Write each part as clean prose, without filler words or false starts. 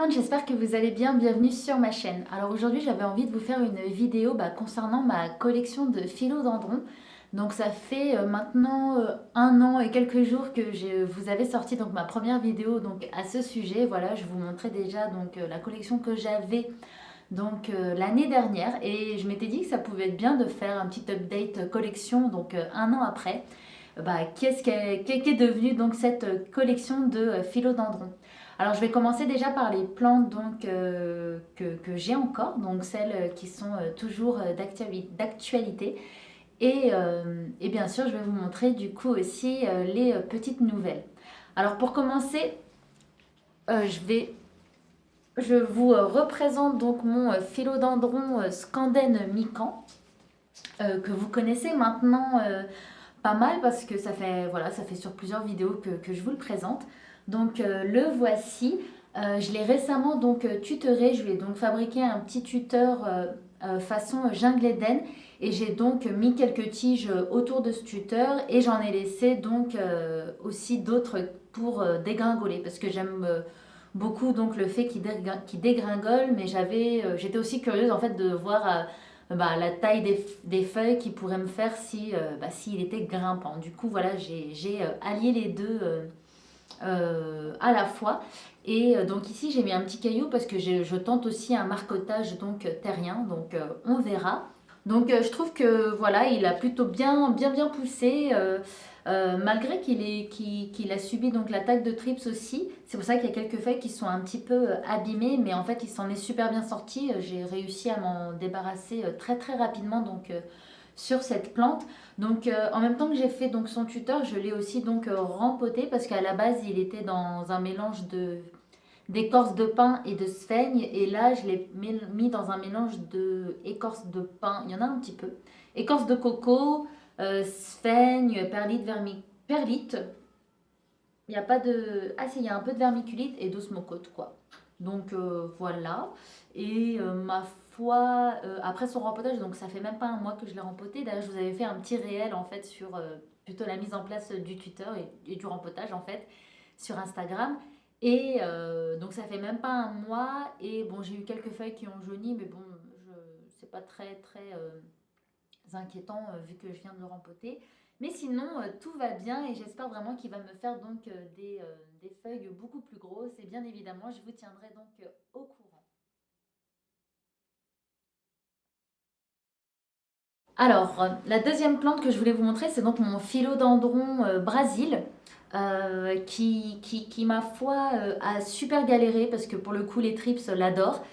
monde, j'espère que vous allez bien, bienvenue sur ma chaîne. Alors aujourd'hui j'avais envie de vous faire une vidéo concernant ma collection de philodendrons. Donc ça fait maintenant 1 an et quelques jours que je vous avais sorti donc ma première vidéo donc à ce sujet. Voilà, je vous montrais déjà donc la collection que j'avais donc l'année dernière et je m'étais dit que ça pouvait être bien de faire un petit update collection donc 1 an après. Qu'est-ce qu'est devenu donc cette collection de philodendrons. Alors je vais commencer déjà par les plantes donc, que j'ai encore, donc celles qui sont toujours d'actualité. Et bien sûr, je vais vous montrer du coup aussi les petites nouvelles. Alors pour commencer, euh, je vais, je vous représente donc mon philodendron Scandène mican, que vous connaissez maintenant pas mal parce que ça fait sur plusieurs vidéos que je vous le présente. Donc le voici. Je l'ai récemment donc tutoré. Je lui ai donc fabriqué un petit tuteur façon jungle Eden et j'ai donc mis quelques tiges autour de ce tuteur et j'en ai laissé donc aussi d'autres pour dégringoler parce que j'aime beaucoup donc le fait qu'il dégringole, mais j'étais aussi curieuse en fait de voir la taille des feuilles qu'il pourrait me faire s'il était grimpant. Du coup, voilà, j'ai allié les deux à la fois. Et donc ici, j'ai mis un petit caillou parce que je tente aussi un marcotage donc terrien. Donc on verra. Donc je trouve que voilà, il a plutôt bien poussé. Malgré qu'il a subi donc l'attaque de Trips aussi, c'est pour ça qu'il y a quelques feuilles qui sont un petit peu abîmées, mais en fait il s'en est super bien sorti. J'ai réussi à m'en débarrasser très rapidement donc sur cette plante. Donc en même temps que j'ai fait donc son tuteur, je l'ai aussi donc rempoté parce qu'à la base il était dans un mélange de d'écorce de pin et de sphaigne, et là je l'ai mis dans un mélange de écorce de pin, il y en a un petit peu, écorce de coco, sphaigne, perlite, il n'y a pas de... Ah si, il y a un peu de vermiculite et d'osmocote, quoi. Donc voilà. Et ma foi, après son rempotage, donc ça fait même pas 1 mois que je l'ai rempoté. D'ailleurs, je vous avais fait un petit réel en fait sur plutôt la mise en place du tuteur et du rempotage en fait sur Instagram. Et donc ça fait même pas 1 mois. Et bon, j'ai eu quelques feuilles qui ont jauni, mais bon, c'est pas très inquiétant vu que je viens de le rempoter. Mais sinon, tout va bien et j'espère vraiment qu'il va me faire donc des feuilles beaucoup plus grosses. Et bien évidemment, je vous tiendrai donc au courant. Alors, la deuxième plante que je voulais vous montrer, c'est donc mon philodendron Brésil, qui, ma foi, a super galéré parce que pour le coup, les trips l'adorent.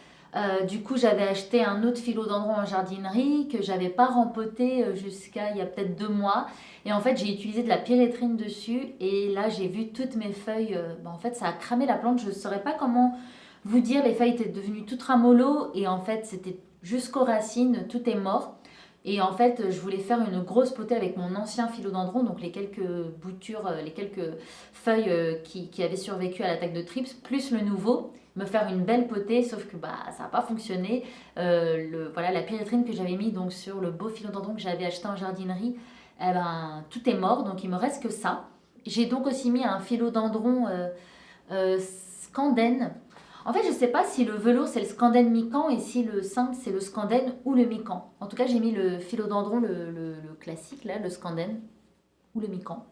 Du coup, j'avais acheté un autre philodendron en jardinerie que j'avais pas rempoté jusqu'à il y a peut-être 2 mois. Et en fait, j'ai utilisé de la pyréthrine dessus. Et là, j'ai vu toutes mes feuilles. En fait, ça a cramé la plante. Je ne saurais pas comment vous dire. Les feuilles étaient devenues toutes ramollo. Et en fait, c'était jusqu'aux racines. Tout est mort. Et en fait, je voulais faire une grosse potée avec mon ancien philodendron, donc les quelques boutures, les quelques feuilles qui avaient survécu à l'attaque de Trips, plus le nouveau, me faire une belle potée, sauf que ça n'a pas fonctionné. Voilà, la pyréthrine que j'avais mis donc sur le beau philodendron que j'avais acheté en jardinerie, eh ben, tout est mort, donc il me reste que ça. J'ai donc aussi mis un philodendron scandène. En fait, je ne sais pas si le velours c'est le scandène mican et si le simple c'est le scandène ou le mican. En tout cas, j'ai mis le philodendron, le classique, là, le scandène ou le mican,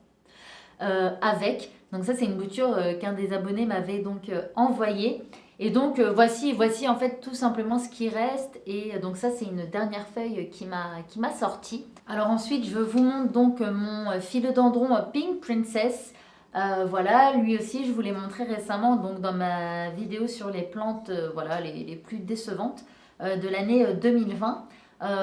avec. Donc ça, c'est une bouture qu'un des abonnés m'avait donc envoyée. Et donc voici en fait tout simplement ce qui reste. Et donc ça, c'est une dernière feuille qui m'a sorti. Alors ensuite, je vous montre donc mon philodendron Pink Princess. Voilà, lui aussi, je vous l'ai montré récemment donc dans ma vidéo sur les plantes voilà, les plus décevantes de l'année 2020.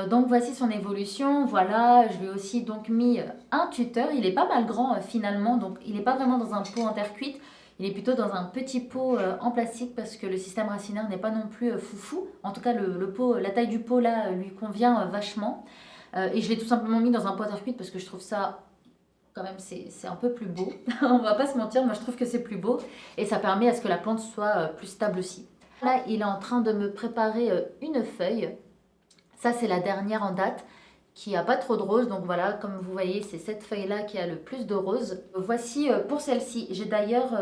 Donc voici son évolution. Voilà, je lui ai aussi donc mis un tuteur. Il est pas mal grand finalement, donc il n'est pas vraiment dans un pot en terre cuite. Il est plutôt dans un petit pot en plastique parce que le système racinaire n'est pas non plus foufou. En tout cas, le pot, la taille du pot là lui convient vachement. Et je l'ai tout simplement mis dans un pot en terre cuite parce que je trouve ça quand même c'est un peu plus beau. On va pas se mentir, moi je trouve que c'est plus beau et ça permet à ce que la plante soit plus stable aussi. Là, il est en train de me préparer une feuille. Ça, c'est la dernière en date qui a pas trop de rose. Donc voilà, comme vous voyez, c'est cette feuille-là qui a le plus de rose. Voici pour celle-ci. J'ai d'ailleurs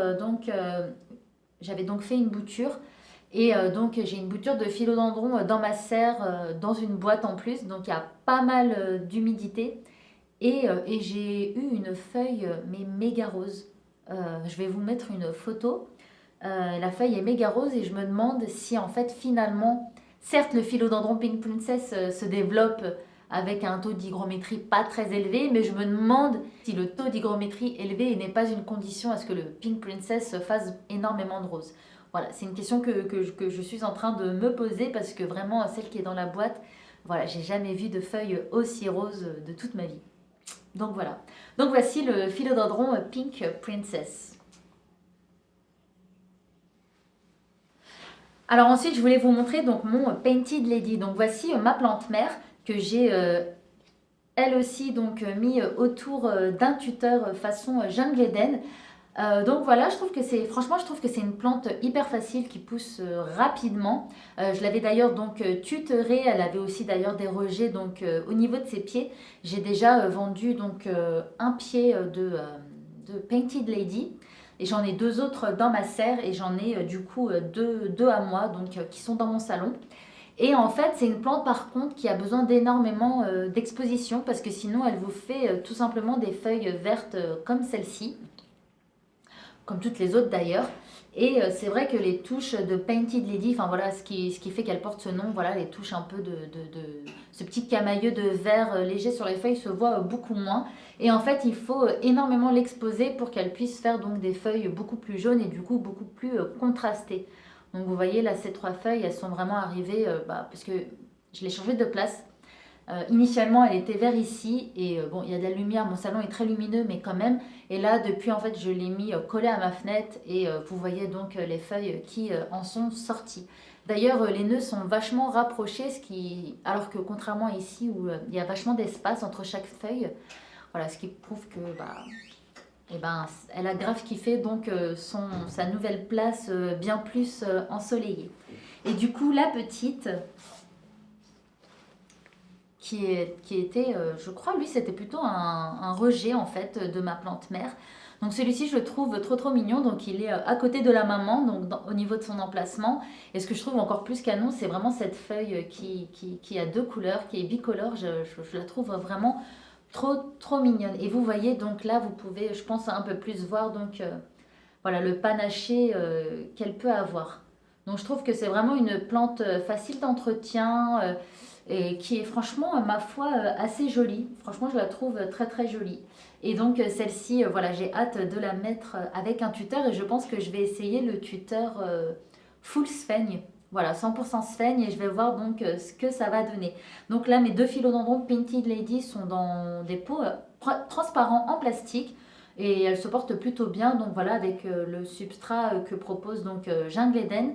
j'avais donc fait une bouture Et donc j'ai une bouture de philodendron dans ma serre, dans une boîte en plus, donc il y a pas mal d'humidité. Et j'ai eu une feuille mais méga rose. Je vais vous mettre une photo. La feuille est méga rose et je me demande si en fait finalement, certes le philodendron Pink Princess se développe avec un taux d'hygrométrie pas très élevé, mais je me demande si le taux d'hygrométrie élevé n'est pas une condition à ce que le Pink Princess fasse énormément de roses. Voilà, c'est une question que je suis en train de me poser parce que vraiment celle qui est dans la boîte, voilà, j'ai jamais vu de feuilles aussi roses de toute ma vie. Donc voilà. Donc voici le philodendron Pink Princess. Alors ensuite, je voulais vous montrer donc mon Painted Lady. Donc voici ma plante mère que j'ai elle aussi donc mis autour d'un tuteur façon Jungle Eden. Donc voilà, je trouve que c'est franchement, je trouve que c'est une plante hyper facile qui pousse rapidement. Je l'avais d'ailleurs donc tutorée, elle avait aussi d'ailleurs des rejets donc au niveau de ses pieds. J'ai déjà vendu donc un pied de Painted Lady et j'en ai deux autres dans ma serre et j'en ai du coup deux à moi donc qui sont dans mon salon. Et en fait, c'est une plante par contre qui a besoin d'énormément d'exposition parce que sinon elle vous fait tout simplement des feuilles vertes comme celle-ci comme toutes les autres d'ailleurs. Et c'est vrai que les touches de Painted Lady, enfin voilà, ce qui fait qu'elle porte ce nom, voilà, les touches un peu ce petit camailleux de vert léger sur les feuilles se voit beaucoup moins. Et en fait, il faut énormément l'exposer pour qu'elle puisse faire donc des feuilles beaucoup plus jaunes et du coup beaucoup plus contrastées. Donc vous voyez là, ces trois feuilles, elles sont vraiment arrivées, parce que je l'ai changé de place. Initialement, elle était vers ici et bon, il y a de la lumière, mon salon est très lumineux, mais quand même. Et là, depuis, en fait, je l'ai mis collé à ma fenêtre et vous voyez donc les feuilles qui en sont sorties. D'ailleurs, les nœuds sont vachement rapprochés, alors que contrairement à ici où il y a vachement d'espace entre chaque feuille, voilà, ce qui prouve que eh ben, elle a grave kiffé donc sa nouvelle place bien plus ensoleillée. Et du coup, la petite qui était, je crois, lui, c'était plutôt un rejet en fait de ma plante mère. Donc celui-ci, je le trouve trop mignon. Donc il est à côté de la maman, donc au niveau de son emplacement. Et ce que je trouve encore plus canon, c'est vraiment cette feuille qui a deux couleurs, qui est bicolore. Je la trouve vraiment trop mignonne. Et vous voyez, donc là, vous pouvez, je pense, un peu plus voir donc voilà le panaché qu'elle peut avoir. Donc je trouve que c'est vraiment une plante facile d'entretien et qui est franchement, ma foi, assez jolie. Franchement, je la trouve très jolie. Et donc celle-ci, voilà, j'ai hâte de la mettre avec un tuteur et je pense que je vais essayer le tuteur full sphaigne. Voilà, 100% sphaigne et je vais voir donc ce que ça va donner. Donc là, mes deux philodendrons Painted Lady sont dans des pots transparents en plastique et elles se portent plutôt bien. Donc voilà, avec le substrat que propose donc Jungle Eden.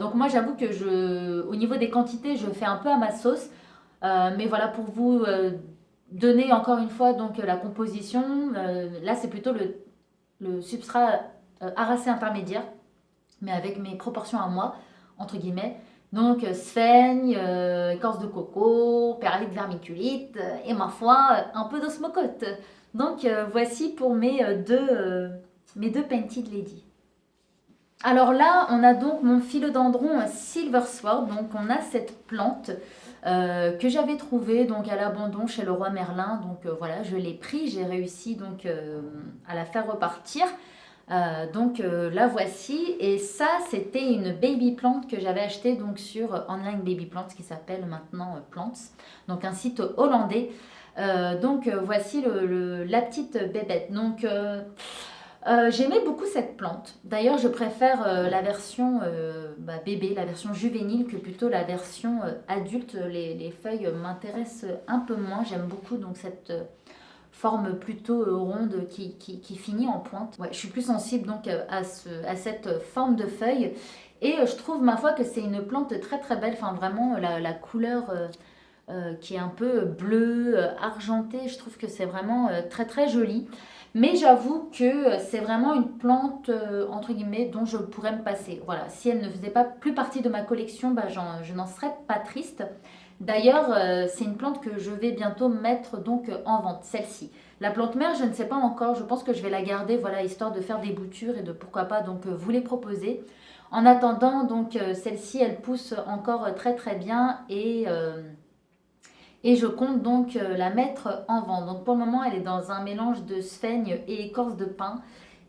Donc moi j'avoue que au niveau des quantités, je fais un peu à ma sauce. Mais voilà, pour vous donner encore une fois donc la composition, là c'est plutôt le substrat aracé intermédiaire, mais avec mes proportions à moi, entre guillemets. Donc sphaigne, écorce de coco, perlite vermiculite et ma foi, un peu d'osmocote. Donc voici pour mes deux Painted Lady. Alors là, on a donc mon philodendron Silver Sword. Donc on a cette plante que j'avais trouvée donc à l'abandon chez le roi Merlin. Donc voilà, je l'ai pris, j'ai réussi donc à la faire repartir. Donc la voici. Et ça, c'était une baby plant que j'avais achetée donc sur Online Baby Plants qui s'appelle maintenant Plants. Donc un site hollandais. Donc voici la petite bébête. Donc j'aimais beaucoup cette plante. D'ailleurs, je préfère la version bébé, la version juvénile, que plutôt la version adulte. Les feuilles m'intéressent un peu moins. J'aime beaucoup donc cette forme plutôt ronde qui finit en pointe. Ouais, je suis plus sensible donc à cette forme de feuille. Et je trouve, ma foi, que c'est une plante très belle. Enfin, vraiment, la couleur qui est un peu bleue, argentée, je trouve que c'est vraiment très joli. Mais j'avoue que c'est vraiment une plante, entre guillemets, dont je pourrais me passer. Voilà, si elle ne faisait pas plus partie de ma collection, je n'en serais pas triste. D'ailleurs, c'est une plante que je vais bientôt mettre donc en vente, celle-ci. La plante mère, je ne sais pas encore, je pense que je vais la garder, voilà, histoire de faire des boutures et de pourquoi pas donc vous les proposer. En attendant, donc celle-ci, elle pousse encore très très bien et je compte donc la mettre en vente. Donc pour le moment, elle est dans un mélange de sphaigne et écorce de pin.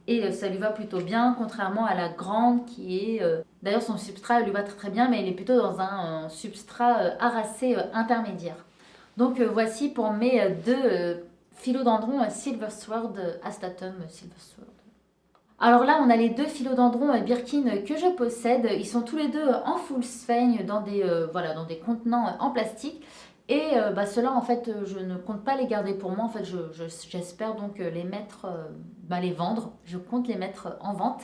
Et ça lui va plutôt bien, contrairement à la grande qui est... D'ailleurs, son substrat lui va très très bien, mais elle est plutôt dans un substrat aracé intermédiaire. Donc voici pour mes deux philodendrons Silver Sword Astatum Silver Sword. Alors là, on a les deux philodendrons Birkin que je possède. Ils sont tous les deux en full sphaigne dans voilà, dans des contenants en plastique. Et bah, ceux-là, en fait, je ne compte pas les garder pour moi. En fait, j'espère donc les mettre, bah, les vendre. Je compte les mettre en vente.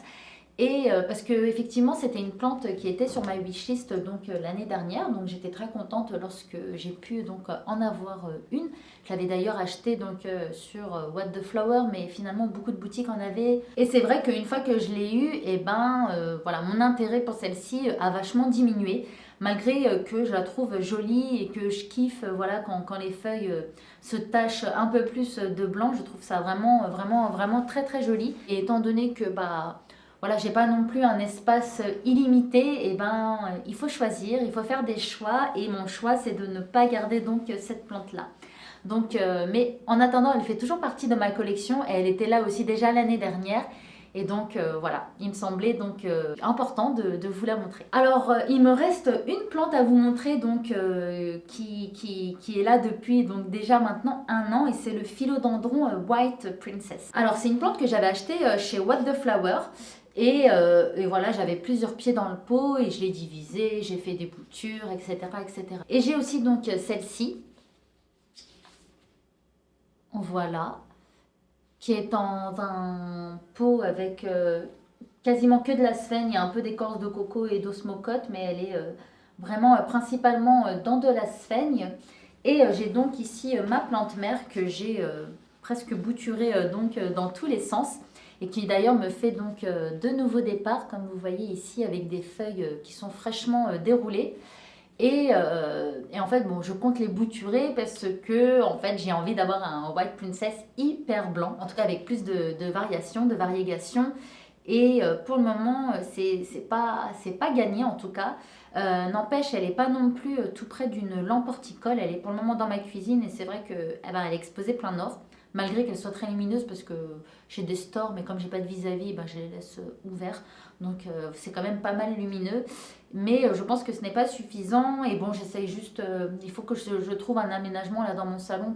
Et parce que effectivement, c'était une plante qui était sur ma wishlist donc l'année dernière, donc j'étais très contente lorsque j'ai pu donc en avoir une. Je l'avais d'ailleurs achetée donc sur What the Flower, mais finalement beaucoup de boutiques en avaient. Et c'est vrai qu'une fois que je l'ai eue, et ben voilà, mon intérêt pour celle-ci a vachement diminué. Malgré que je la trouve jolie et que je kiffe, voilà, quand les feuilles se tachent un peu plus de blanc, je trouve ça vraiment, vraiment, vraiment très, très joli. Et étant donné que bah voilà, j'ai pas non plus un espace illimité, et ben il faut choisir, il faut faire des choix et mon choix c'est de ne pas garder donc cette plante là. Donc mais en attendant, elle fait toujours partie de ma collection et elle était là aussi déjà l'année dernière. Et donc voilà, il me semblait donc important de vous la montrer. Alors il me reste une plante à vous montrer donc qui est là depuis donc déjà maintenant un an et c'est le philodendron White Princess. Alors c'est une plante que j'avais achetée chez What the Flower. Et voilà, j'avais plusieurs pieds dans le pot et je l'ai divisé, j'ai fait des boutures, etc., etc. Et j'ai aussi donc celle-ci, voilà, qui est dans un pot avec quasiment que de la sphaigne, il y a un peu d'écorce de coco et d'osmocote, mais elle est vraiment principalement dans de la sphaigne. Et j'ai donc ici ma plante mère que j'ai presque bouturée donc dans tous les sens et qui d'ailleurs me fait donc de nouveaux départs, comme vous voyez ici, avec des feuilles qui sont fraîchement déroulées. Et en fait, bon, je compte les bouturer parce que en fait, j'ai envie d'avoir un White Princess hyper blanc, en tout cas avec plus de variations, de variégations. Et pour le moment, c'est pas gagné en tout cas. N'empêche, elle n'est pas non plus tout près d'une lampe horticole. Elle est pour le moment dans ma cuisine et c'est vrai qu'elle elle est exposée plein nord, malgré qu'elle soit très lumineuse parce que j'ai des stores, mais comme j'ai pas de vis-à-vis, ben, je les laisse ouverts. Donc c'est quand même pas mal lumineux. Mais je pense que ce n'est pas suffisant. Et bon, j'essaye juste. Il faut que je trouve un aménagement là dans mon salon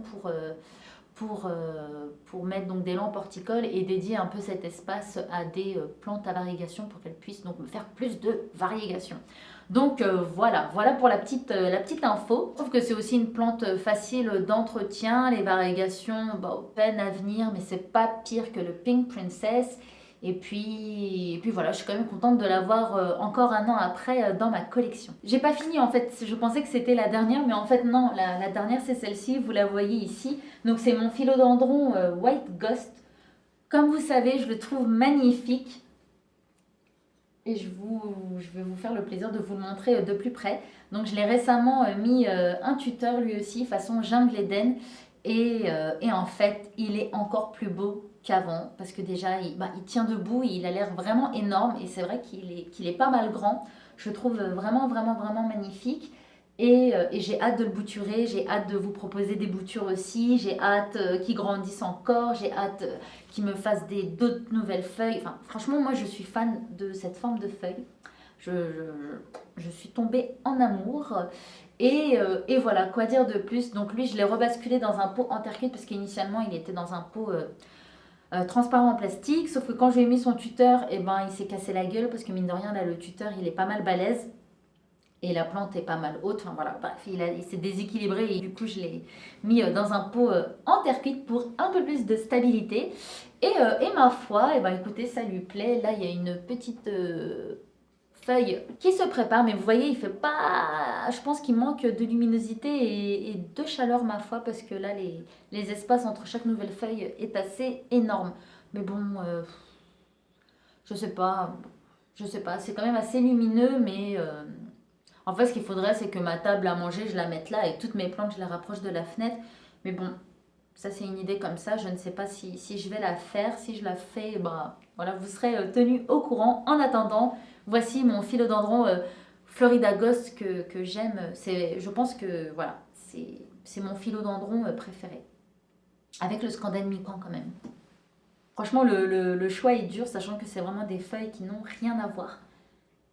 pour mettre donc des lampes horticoles et dédier un peu cet espace à des plantes à variégation pour qu'elles puissent donc me faire plus de variégation. Donc voilà pour la petite info. Je trouve que c'est aussi une plante facile d'entretien. Les variégations, bah, peine à venir, mais c'est pas pire que le Pink Princess. Et puis voilà, je suis quand même contente de l'avoir encore un an après dans ma collection. J'ai pas fini en fait, je pensais que c'était la dernière, mais en fait non, la dernière c'est celle-ci, vous la voyez ici. Donc c'est mon philodendron White Ghost. Comme vous savez, je le trouve magnifique. Et je vais vous faire le plaisir de vous le montrer de plus près. Donc je l'ai récemment mis un tuteur lui aussi, façon jungle Eden. Et en fait, il est encore plus beau qu'avant. Parce que déjà, il tient debout, il a l'air vraiment énorme. Et c'est vrai qu'il est pas mal grand. Je le trouve vraiment, vraiment, vraiment magnifique. Et j'ai hâte de le bouturer, j'ai hâte de vous proposer des boutures aussi, j'ai hâte qu'il grandisse encore, j'ai hâte qu'il me fasse d'autres nouvelles feuilles. Enfin, franchement, moi je suis fan de cette forme de feuille. Je suis tombée en amour. Et voilà, quoi dire de plus. Donc lui, je l'ai rebasculé dans un pot en terre cuite parce qu'initialement il était dans un pot transparent en plastique. Sauf que quand je lui ai mis son tuteur, eh ben, il s'est cassé la gueule parce que mine de rien, là, le tuteur il est pas mal balèze. Et la plante est pas mal haute, enfin voilà, bref, il s'est déséquilibré et du coup je l'ai mis dans un pot en terre cuite pour un peu plus de stabilité. Et ma foi, et ben écoutez, ça lui plaît. Là il y a une petite feuille qui se prépare, mais vous voyez, il fait pas. Je pense qu'il manque de luminosité et de chaleur, ma foi, parce que là les espaces entre chaque nouvelle feuille est assez énorme. Mais bon, je sais pas, c'est quand même assez lumineux, mais. En fait, ce qu'il faudrait, c'est que ma table à manger, je la mette là et toutes mes plantes, je les rapproche de la fenêtre. Mais bon, Ça, c'est une idée comme ça. Je ne sais pas si je vais la faire. Si je la fais, bah, voilà, vous serez tenu au courant. En attendant, voici mon philodendron Florida Ghost que j'aime. Je pense que voilà, c'est mon philodendron préféré. Avec le scandale miquant quand même. Franchement, le choix est dur, sachant que c'est vraiment des feuilles qui n'ont rien à voir.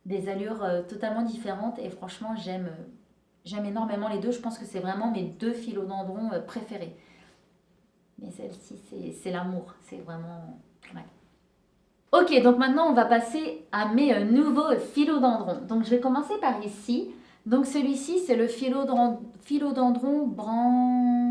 Des allures totalement différentes. Et franchement, j'aime énormément les deux. Je pense que c'est vraiment mes deux philodendrons préférés. Mais celle-ci, c'est l'amour. C'est vraiment... Ouais. Ok, donc maintenant, on va passer à mes nouveaux philodendrons. Donc, je vais commencer par ici. Donc, celui-ci, c'est le philodendron Brandthianum.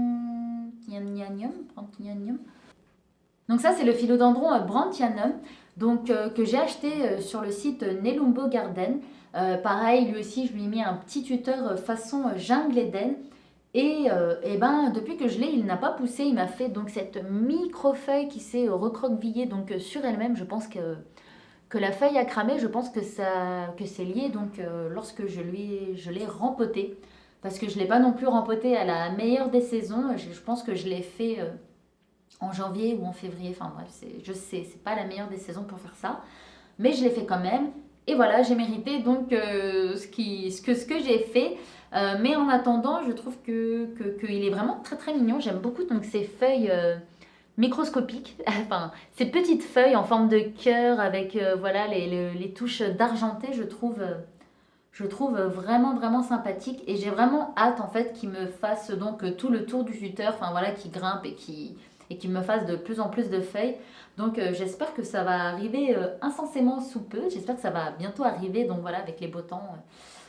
Donc, ça, c'est le philodendron Brandthianum. Donc, que j'ai acheté sur le site Nelumbo Garden. Pareil, lui aussi, je lui ai mis un petit tuteur façon jungle Eden. Et ben, depuis que je l'ai, il n'a pas poussé. Il m'a fait donc cette micro-feuille qui s'est recroquevillée donc, sur elle-même. Je pense que la feuille a cramé. Je pense que c'est lié donc, lorsque je l'ai rempoté. Parce que je ne l'ai pas non plus rempoté à la meilleure des saisons. Je pense que je l'ai fait en janvier ou en février. Enfin bref, je sais, c'est pas la meilleure des saisons pour faire ça. Mais je l'ai fait quand même. Et voilà, j'ai mérité donc ce que j'ai fait. Mais en attendant, je trouve qu'il est vraiment très très mignon. J'aime beaucoup donc ces feuilles microscopiques, enfin ces petites feuilles en forme de cœur avec voilà les touches d'argenté. Je trouve vraiment vraiment sympathique et j'ai vraiment hâte en fait qu'il me fasse donc tout le tour du tuteur. Enfin voilà, qui grimpe et qui me fasse de plus en plus de feuilles. Donc j'espère que ça va arriver incessamment sous peu. J'espère que ça va bientôt arriver. Donc voilà, avec les beaux temps.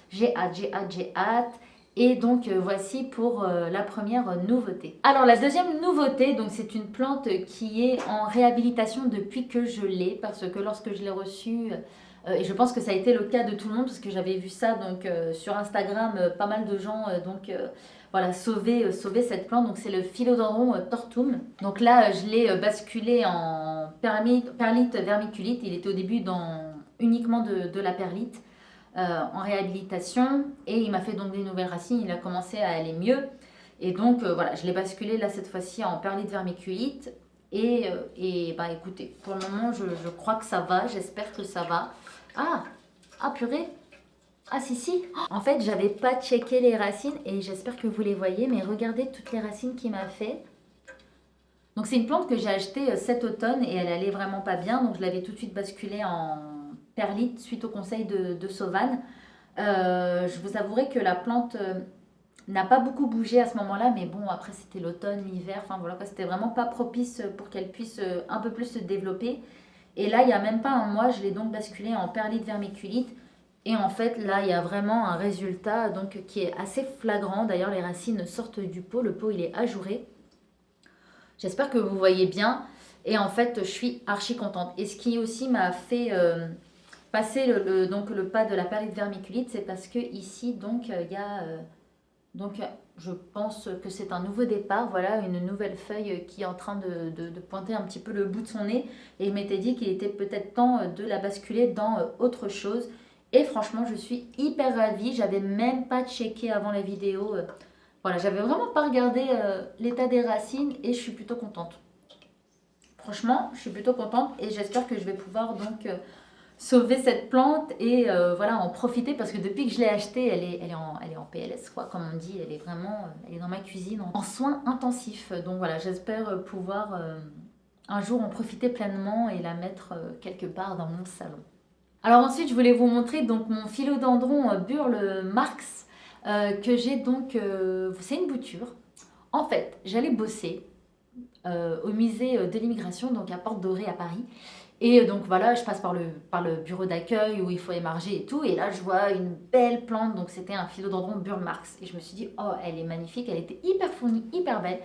J'ai hâte, j'ai hâte, j'ai hâte. Et donc voici pour la première nouveauté. Alors la deuxième nouveauté, donc c'est une plante qui est en réhabilitation depuis que je l'ai. Parce que lorsque je l'ai reçue, et je pense que ça a été le cas de tout le monde, parce que j'avais vu ça donc, sur Instagram, pas mal de gens voilà, sauver cette plante. Donc c'est le philodendron tortum. Donc là, je l'ai basculé en perlite vermiculite. Il était au début uniquement de la perlite. En réhabilitation et il m'a fait donc des nouvelles racines, il a commencé à aller mieux et donc voilà, je l'ai basculé là cette fois-ci en perlite vermiculite et bah écoutez, pour le moment je crois que ça va, j'espère que ça va. Ah purée, ah si, en fait j'avais pas checké les racines et j'espère que vous les voyez, mais regardez toutes les racines qu'il m'a fait. Donc c'est une plante que j'ai achetée cet automne et elle allait vraiment pas bien, donc je l'avais tout de suite basculée en perlite suite au conseil de Sauvane. Je vous avouerai que la plante n'a pas beaucoup bougé à ce moment-là, mais bon, après c'était l'automne, l'hiver, enfin voilà, c'était vraiment pas propice pour qu'elle puisse un peu plus se développer. Et là, il n'y a même pas un mois, je l'ai donc basculée en perlite vermiculite. Et en fait, là, il y a vraiment un résultat donc, qui est assez flagrant. D'ailleurs, les racines sortent du pot, le pot il est ajouré. J'espère que vous voyez bien. Et en fait, je suis archi contente. Et ce qui aussi m'a fait passer donc le pas de la perlite vermiculite, c'est parce que ici, donc, il y a... donc, je pense que c'est un nouveau départ. Voilà, une nouvelle feuille qui est en train de pointer un petit peu le bout de son nez. Et il m'était dit qu'il était peut-être temps de la basculer dans autre chose. Et franchement, je suis hyper ravie. J'avais même pas checké avant la vidéo. Voilà, j'avais vraiment pas regardé l'état des racines et je suis plutôt contente. Franchement, je suis plutôt contente et j'espère que je vais pouvoir donc sauver cette plante et voilà, en profiter parce que depuis que je l'ai achetée, elle est en PLS, quoi, comme on dit. Elle est vraiment, elle est dans ma cuisine en soins intensifs. Donc voilà, j'espère pouvoir un jour en profiter pleinement et la mettre quelque part dans mon salon. Alors ensuite, je voulais vous montrer donc mon philodendron Burle Marx que j'ai donc, c'est une bouture. En fait, j'allais bosser au musée de l'immigration, donc à Porte Dorée à Paris. Et donc voilà, je passe par le bureau d'accueil où il faut émarger et tout. Et là, je vois une belle plante. Donc c'était un philodendron Burle Marx. Et je me suis dit, oh, elle est magnifique. Elle était hyper fournie, hyper belle.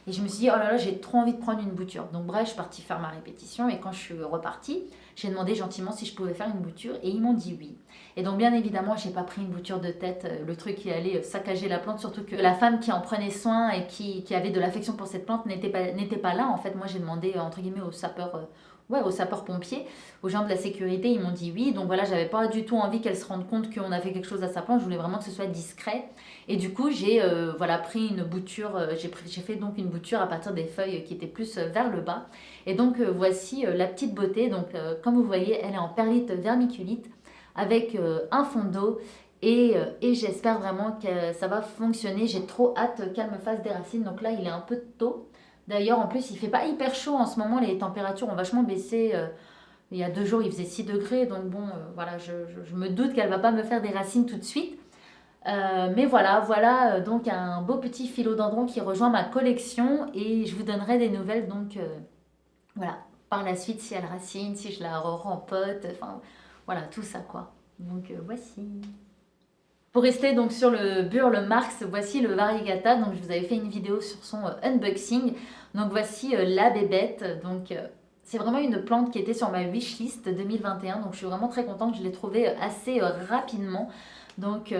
Et je me suis dit, oh là là, j'ai trop envie de prendre une bouture. Donc bref, je suis partie faire ma répétition. Et quand je suis repartie, j'ai demandé gentiment si je pouvais faire une bouture. Et ils m'ont dit oui. Et donc bien évidemment, j'ai pas pris une bouture de tête. Le truc qui allait saccager la plante. Surtout que la femme qui en prenait soin et qui avait de l'affection pour cette plante n'était pas là. En fait, moi, j'ai demandé, entre guillemets, ouais, aux sapeurs-pompiers, aux gens de la sécurité, ils m'ont dit oui. Donc voilà, j'avais pas du tout envie qu'elle se rende compte qu'on a fait quelque chose à sa plante. Je voulais vraiment que ce soit discret. Et du coup, j'ai voilà, pris une bouture, j'ai fait donc une bouture à partir des feuilles qui étaient plus vers le bas. Et donc voici la petite beauté. Donc comme vous voyez, elle est en perlite vermiculite avec un fond d'eau. Et j'espère vraiment que ça va fonctionner. J'ai trop hâte qu'elle me fasse des racines. Donc là, il est un peu tôt. D'ailleurs, en plus, il fait pas hyper chaud en ce moment. Les températures ont vachement baissé. Il y a 2 jours, il faisait 6 degrés. Donc bon, voilà, je me doute qu'elle va pas me faire des racines tout de suite. Mais voilà, donc un beau petit philodendron qui rejoint ma collection. Et je vous donnerai des nouvelles. Donc voilà, par la suite, si elle racine, si je la rempote. Enfin, voilà, tout ça quoi. Donc voici. Pour rester donc sur le Burle Marx, voici le Variegata. Donc je vous avais fait une vidéo sur son unboxing. Donc voici la bébête. Donc c'est vraiment une plante qui était sur ma wishlist 2021. Donc je suis vraiment très contente. Je l'ai trouvée assez rapidement. Donc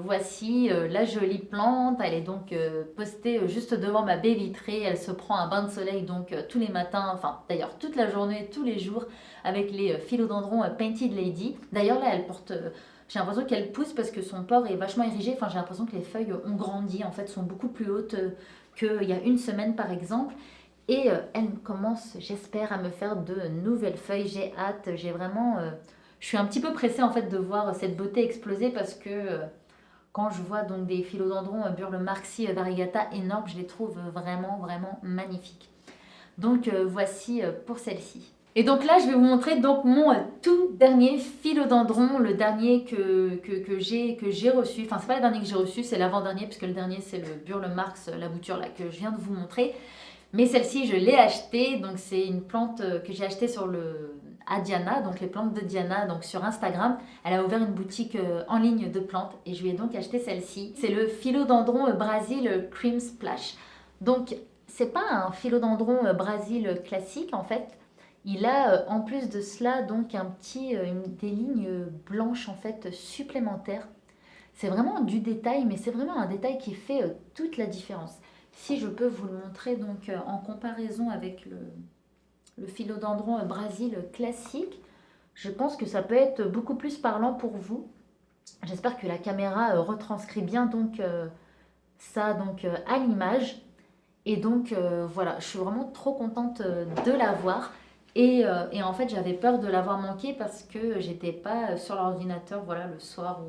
voici la jolie plante. Elle est donc postée juste devant ma baie vitrée. Elle se prend un bain de soleil donc tous les matins. Enfin d'ailleurs toute la journée, tous les jours avec les philodendrons Painted Lady. D'ailleurs là elle porte... j'ai l'impression qu'elle pousse parce que son port est vachement érigé. Enfin, j'ai l'impression que les feuilles ont grandi, en fait, sont beaucoup plus hautes qu'il y a une semaine, par exemple. Et elle commence, j'espère, à me faire de nouvelles feuilles. J'ai hâte, j'ai vraiment... je suis un petit peu pressée, en fait, de voir cette beauté exploser parce que quand je vois donc des philodendrons Burle Marxi Variegata énormes, je les trouve vraiment magnifiques. Donc, voici pour celle-ci. Et donc là, je vais vous montrer donc mon tout dernier philodendron, le dernier que j'ai reçu. Enfin, c'est pas le dernier que j'ai reçu, c'est l'avant-dernier, puisque le dernier, c'est le Burle Marx, la bouture là que je viens de vous montrer. Mais celle-ci, je l'ai achetée. Donc, c'est une plante que j'ai achetée à Diana, donc les plantes de Diana, donc sur Instagram. Elle a ouvert une boutique en ligne de plantes et je lui ai donc acheté celle-ci. C'est le philodendron Brazil Cream Splash. Donc, c'est pas un philodendron Brazil classique en fait. Il a en plus de cela donc des lignes blanches en fait supplémentaires. C'est vraiment du détail, mais c'est vraiment un détail qui fait toute la différence. Si je peux vous le montrer donc en comparaison avec le philodendron Brazil classique, je pense que ça peut être beaucoup plus parlant pour vous. J'espère que la caméra retranscrit bien donc ça donc à l'image. Et donc voilà, je suis vraiment trop contente de l'avoir. Et en fait, j'avais peur de l'avoir manqué parce que j'étais pas sur l'ordinateur voilà, le soir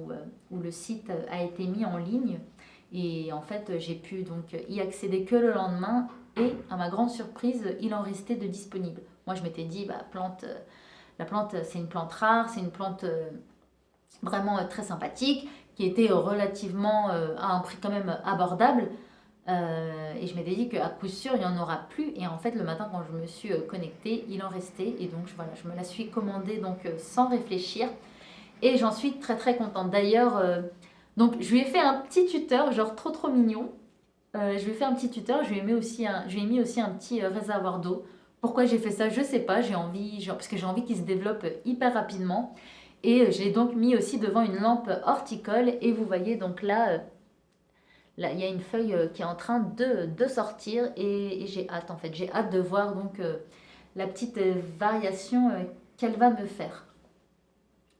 où le site a été mis en ligne. Et en fait, j'ai pu donc y accéder que le lendemain. Et à ma grande surprise, il en restait de disponible. Moi, je m'étais dit, bah, la plante, c'est une plante rare, c'est une plante vraiment très sympathique, qui était relativement à un prix quand même abordable. Et je m'étais dit qu'à coup sûr, il n'y en aura plus. Et en fait, le matin, quand je me suis connectée, il en restait. Et donc, voilà, je me la suis commandée donc, sans réfléchir. Et j'en suis très contente. D'ailleurs, donc, je lui ai fait un petit tuteur, genre trop mignon. Je lui ai fait un petit tuteur. Je lui ai mis aussi un petit réservoir d'eau. Pourquoi j'ai fait ça, je sais pas. J'ai envie, parce que j'ai envie qu'il se développe hyper rapidement. Et je l'ai donc mis aussi devant une lampe horticole. Et vous voyez donc là... Là, il y a une feuille qui est en train de sortir et j'ai hâte en fait. J'ai hâte de voir donc la petite variation qu'elle va me faire.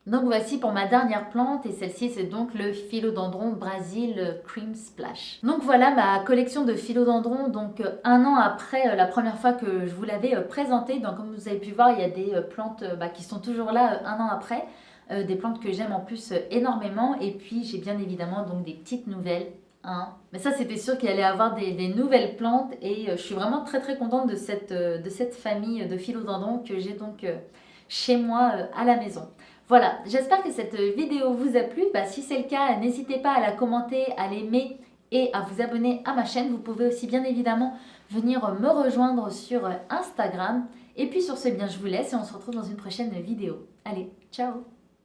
Donc voici pour ma dernière plante et celle-ci c'est donc le philodendron Brazil Cream Splash. Donc voilà ma collection de philodendrons donc un an après la première fois que je vous l'avais présenté. Donc comme vous avez pu voir il y a des plantes qui sont toujours là un an après. Des plantes que j'aime en plus énormément et puis j'ai bien évidemment donc des petites nouvelles. Hein. Mais ça, c'était sûr qu'il allait avoir des nouvelles plantes et je suis vraiment très contente de cette famille de philodendrons que j'ai donc chez moi à la maison. Voilà, j'espère que cette vidéo vous a plu. Si c'est le cas, n'hésitez pas à la commenter, à l'aimer et à vous abonner à ma chaîne. Vous pouvez aussi bien évidemment venir me rejoindre sur Instagram. Et puis sur ce, bien, je vous laisse et on se retrouve dans une prochaine vidéo. Allez, ciao!